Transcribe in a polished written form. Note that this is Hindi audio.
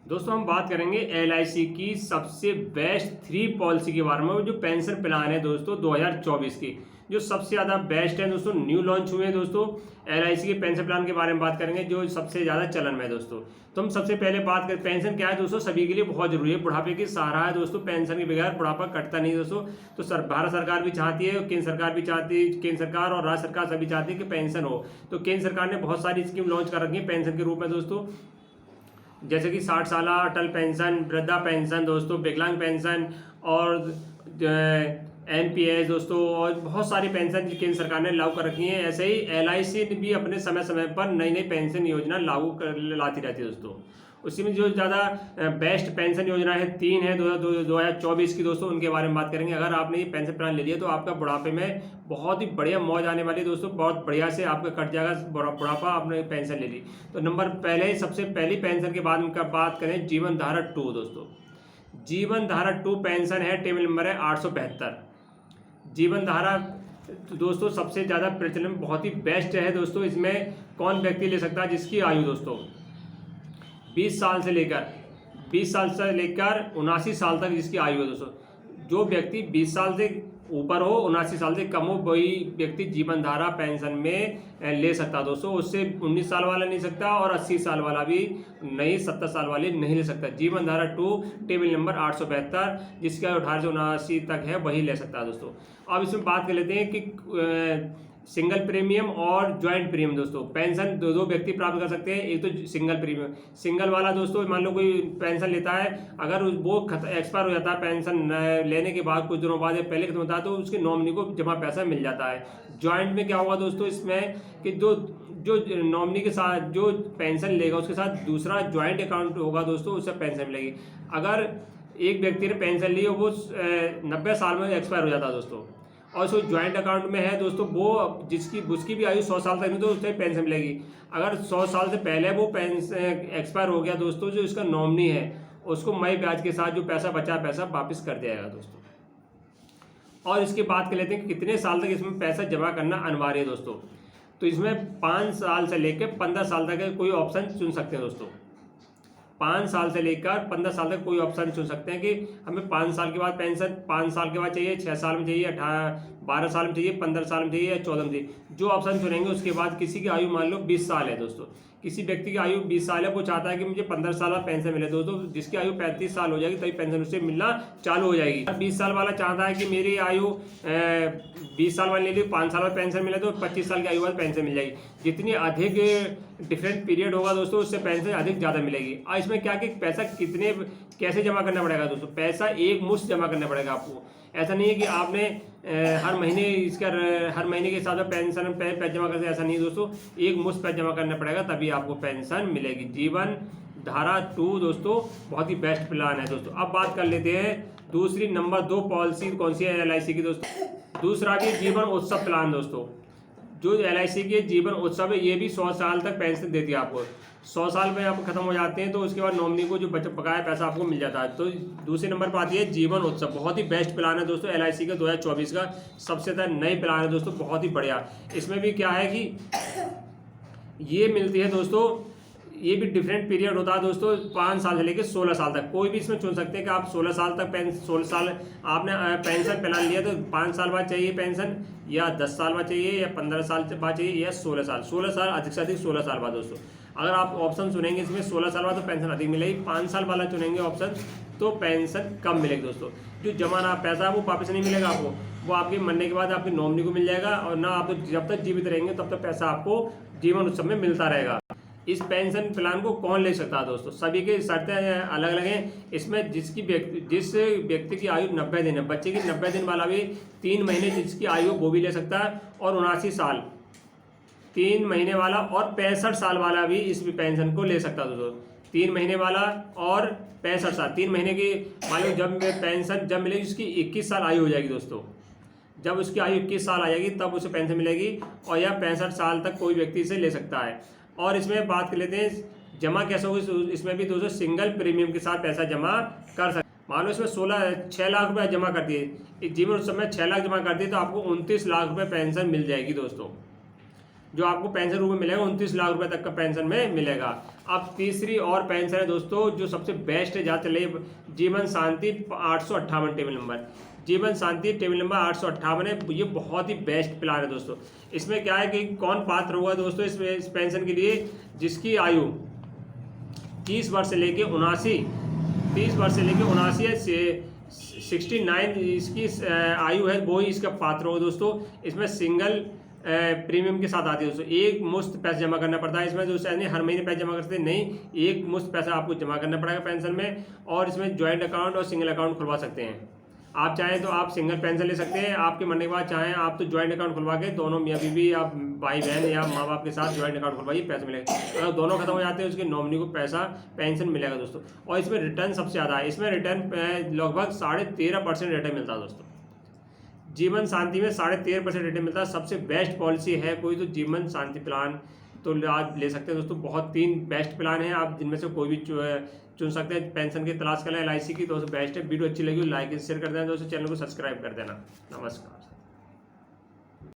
दोस्तों हम बात करेंगे एलआईसी की सबसे बेस्ट 3 पॉलिसी के बारे में, जो पेंशन प्लान है दोस्तों 2024 की, जो सबसे ज़्यादा बेस्ट है दोस्तों, न्यू लॉन्च हुए हैं दोस्तों। एलआईसी के पेंशन प्लान के बारे में बात करेंगे जो सबसे ज़्यादा चलन में है दोस्तों। तो हम सबसे पहले बात करें, पेंशन क्या है दोस्तों, सभी के लिए बहुत जरूरी है, बुढ़ापे की सहारा है दोस्तों। पेंशन के बगैर बुढ़ापा कटता नहीं दोस्तों। तो भारत सरकार भी चाहती है, केंद्र सरकार भी चाहती है, केंद्र सरकार और राज्य सरकार सभी चाहती है कि पेंशन हो। तो केंद्र सरकार ने बहुत सारी स्कीम लॉन्च कर रखी है पेंशन के रूप में दोस्तों, जैसे कि 60 साल अटल पेंशन, वृद्धा पेंशन दोस्तों, विकलांग पेंशन और एनपीएस दोस्तों, और बहुत सारी पेंशन केंद्र सरकार ने लागू कर रखी है। ऐसे ही एलआईसी भी अपने समय समय पर नई नई पेंशन योजना लागू कर लाती रहती है दोस्तों। उसी में जो ज़्यादा बेस्ट पेंशन योजना है, 3 है 2024 की दोस्तों, उनके बारे में बात करेंगे। अगर आपने ये पेंशन प्लान ले लिया तो आपका बुढ़ापे में बहुत ही बढ़िया मौज आने वाली है दोस्तों, बहुत बढ़िया से आपका कट जाएगा बुढ़ापा, आपने पेंशन ले ली तो। सबसे पहली पेंशन के बाद उनका बात करें जीवन धारा 2 दोस्तों। जीवन धारा 2 पेंशन है, टेबल नंबर है 872। जीवन धारा तो दोस्तों सबसे ज़्यादा प्रचलन, बहुत ही बेस्ट है दोस्तों। इसमें कौन व्यक्ति ले सकता है, जिसकी आयु दोस्तों 20 साल से लेकर 79 साल तक जिसकी आयु है दोस्तों। जो व्यक्ति 20 साल से ऊपर हो, 79 साल से कम हो, वही व्यक्ति जीवन धारा पेंशन में ले सकता दोस्तों। उससे 19 साल वाला नहीं सकता और 80 साल वाला भी नहीं, 70 साल वाले नहीं ले सकता। जीवन धारा 2 टेबल नंबर 872, जिसका 1879 तक है, वही ले सकता है दोस्तों। अब इसमें बात कर लेते हैं कि सिंगल प्रीमियम और ज्वाइंट प्रीमियम दोस्तों। पेंशन दो व्यक्ति प्राप्त कर सकते हैं। एक तो सिंगल प्रीमियम, सिंगल वाला दोस्तों, मान लो कोई पेंशन लेता है, अगर वो एक्सपायर हो जाता है पेंशन लेने के बाद कुछ दिनों बाद या पहले खत्म होता है, तो उसके नॉमिनी को जमा पैसा मिल जाता है। ज्वाइंट में क्या होगा दोस्तों, इसमें कि जो नॉमिनी के साथ जो पेंशन लेगा उसके साथ दूसरा ज्वाइंट अकाउंट होगा दोस्तों, उससे पेंशन मिलेगी। अगर एक व्यक्ति ने पेंशन ली वो 90 साल में एक्सपायर हो जाता है दोस्तों, और जो ज्वाइंट अकाउंट में है दोस्तों, वो उसकी भी आयु 100 साल तक नहीं, तो उससे पेंशन मिलेगी। अगर 100 साल से पहले वो पेंशन एक्सपायर हो गया दोस्तों, जो इसका नॉमिनी है उसको मई ब्याज के साथ जो पैसा बचा पैसा वापस कर दिया जाएगा दोस्तों। और इसकी बात कर लेते हैं कि कितने साल तक इसमें पैसा जमा करना अनिवार्य है दोस्तों। तो इसमें 5 साल से लेकर 15 साल तक कोई ऑप्शन चुन सकते हैं दोस्तों। 5 साल से लेकर 15 साल तक कोई ऑप्शन चुन सकते हैं कि हमें 5 साल के बाद पेंशन 5 साल के बाद चाहिए, 6 साल में चाहिए, 12 साल में चाहिए, 15 साल में चाहिए या 14 में चाहिए। जो ऑप्शन चुनेंगे उसके बाद किसी की आयु मान लो 20 साल है दोस्तों, किसी व्यक्ति की आयु 20 साल है, वो चाहता है कि मुझे 15 साल का पेंशन मिले दोस्तों। जिसकी आयु 35 साल हो जाएगी तभी पेंशन उससे मिलना चालू हो जाएगी। 20 साल वाला चाहता है कि मेरी आयु 20 साल वाले ले ली, 5 साल में पेंशन मिले तो 25 साल की आयु बाद पेंशन मिल जाएगी। जितनी अधिक डिफरेंट पीरियड होगा दोस्तों, उससे पेंशन अधिक ज़्यादा मिलेगी। और इसमें क्या कि पैसा कैसे जमा करना पड़ेगा दोस्तों, पैसा एक मुश्त जमा करना पड़ेगा आपको। ऐसा नहीं है कि आपने हर महीने के हिसाब से पेंशन पैसा जमा करते, ऐसा नहीं दोस्तों। एक मुश्त पैसा जमा करना पड़ेगा तभी आपको पेंशन मिलेगी। जीवन धारा 2 दोस्तों बहुत ही बेस्ट प्लान है दोस्तों। अब बात कर लेते हैं दूसरी नंबर 2 पॉलिसी कौन सी है एलआईसी की दोस्तों। दूसरा भी जीवन उत्सव प्लान दोस्तों। जो एलआईसी के जीवन उत्सव है, ये भी 100 साल तक पेंशन देती है आपको। 100 साल में आप खत्म हो जाते हैं तो उसके बाद नॉमिनी को जो बकाया पैसा आपको मिल जाता है। तो दूसरे नंबर पर आती है जीवन उत्सव, बहुत ही बेस्ट प्लान है दोस्तों। एलआईसी का 2024 का सबसे ज़्यादा नई प्लान है दोस्तों, बहुत ही बढ़िया। इसमें भी क्या है कि ये मिलती है दोस्तों, ये भी डिफरेंट पीरियड होता है दोस्तों, 5 साल से लेकर 16 साल तक। कोई भी इसमें चुन सकते हैं कि आप 16 साल तक 16 साल आपने पेंशन प्लान लिया तो 5 साल बाद चाहिए पेंशन, या 10 साल बाद चाहिए, या 15 साल बाद चाहिए, या 16 साल। 16 साल अधिक से अधिक 16 साल बाद दोस्तों। अगर आप ऑप्शन चुनेंगे इसमें 16 साल बाद तो पेंशन अधिक मिलेगी, 5 साल वाला चुनेंगे ऑप्शन तो पेंशन कम मिलेगी दोस्तों। जो जमा पैसा है वो वापस नहीं मिलेगा आपको, वो आपके मरने के बाद आपकी नॉमिनी को मिल जाएगा, और ना आप जब तक जीवित रहेंगे तब तक पैसा आपको जीवन उत्सव में मिलता रहेगा। इस पेंशन प्लान को कौन ले सकता है दोस्तों, सभी की शर्तें अलग अलग हैं। इसमें जिस व्यक्ति की आयु 90 दिन है, बच्चे की 90 दिन वाला भी 3 महीने जिसकी आयु वो भी ले सकता है, और 79 साल 3 महीने वाला और 65 साल वाला भी इस पेंशन को ले सकता है दोस्तों। 3 महीने वाला और 65 साल, 3 महीने की मान लो जब पेंशन जब मिलेगी उसकी 21 साल आयु हो जाएगी दोस्तों। जब उसकी आयु 21 साल आ जाएगी तब उसे पेंशन मिलेगी, और यह 65 साल तक कोई व्यक्ति इसे ले सकता है। और इसमें बात कर लेते हैं जमा कैसे होगी। इसमें भी दोस्तों सिंगल प्रीमियम के साथ पैसा जमा कर सकते। मान लो इसमें 6 लाख रुपए जमा कर दिए, जीवन उत्सव में 6 लाख जमा कर दिए तो आपको 29 लाख रुपए पेंशन मिल जाएगी दोस्तों। जो आपको पेंशन रूप में मिलेगा 29 लाख रुपए तक का पेंशन में मिलेगा। अब तीसरी और पेंशन है दोस्तों जो सबसे बेस्ट है, जहाँ चले जीवन शांति 858 टेबल नंबर, जीवन शांति टेबल नंबर 858 है। ये बहुत ही बेस्ट प्लान है दोस्तों। इसमें क्या है कि कौन पात्र होगा दोस्तों इस पेंशन के लिए, जिसकी आयु 30 वर्ष से लेके 79 है, 69 इसकी आयु है, वो ही इसका पात्र होगा दोस्तों। इसमें सिंगल प्रीमियम के साथ आती है दोस्तों, एक मुश्त पैसा जमा करना पड़ता है इसमें। दोस्तों यानी हर महीने पैसा जमा करते नहीं, एक मुश्त पैसा आपको जमा करना पड़ेगा पेंशन में। और इसमें ज्वाइंट अकाउंट और सिंगल अकाउंट खुलवा सकते हैं। आप चाहें तो आप सिंगल पेंशन ले सकते हैं, आपके मरने के बाद चाहें आप तो ज्वाइंट अकाउंट खुलवा के दोनों मियाँ बीवी या भाई बहन या माँ बाप के साथ ज्वाइंट अकाउंट खुलवाइए, पैसे मिलेगा। अगर दोनों खत्म हो जाते हैं उसके नॉमिनी को पैसा पेंशन मिलेगा दोस्तों। और इसमें रिटर्न सबसे ज़्यादा है, इसमें रिटर्न लगभग 13.5% रिटर्न मिलता है दोस्तों। जीवन शांति में 13.5% रिटर्न मिलता है। सबसे बेस्ट पॉलिसी है कोई तो जीवन शांति प्लान, तो आज ले सकते हैं दोस्तों। बहुत 3 बेस्ट प्लान हैं, आप जिनमें से कोई भी चुन सकते हैं। पेंशन की तलाश करें LIC की, दोस्तों बेस्ट है। वीडियो अच्छी लगी लाइक शेयर कर देना दोस्तों, चैनल को सब्सक्राइब कर देना। नमस्कार।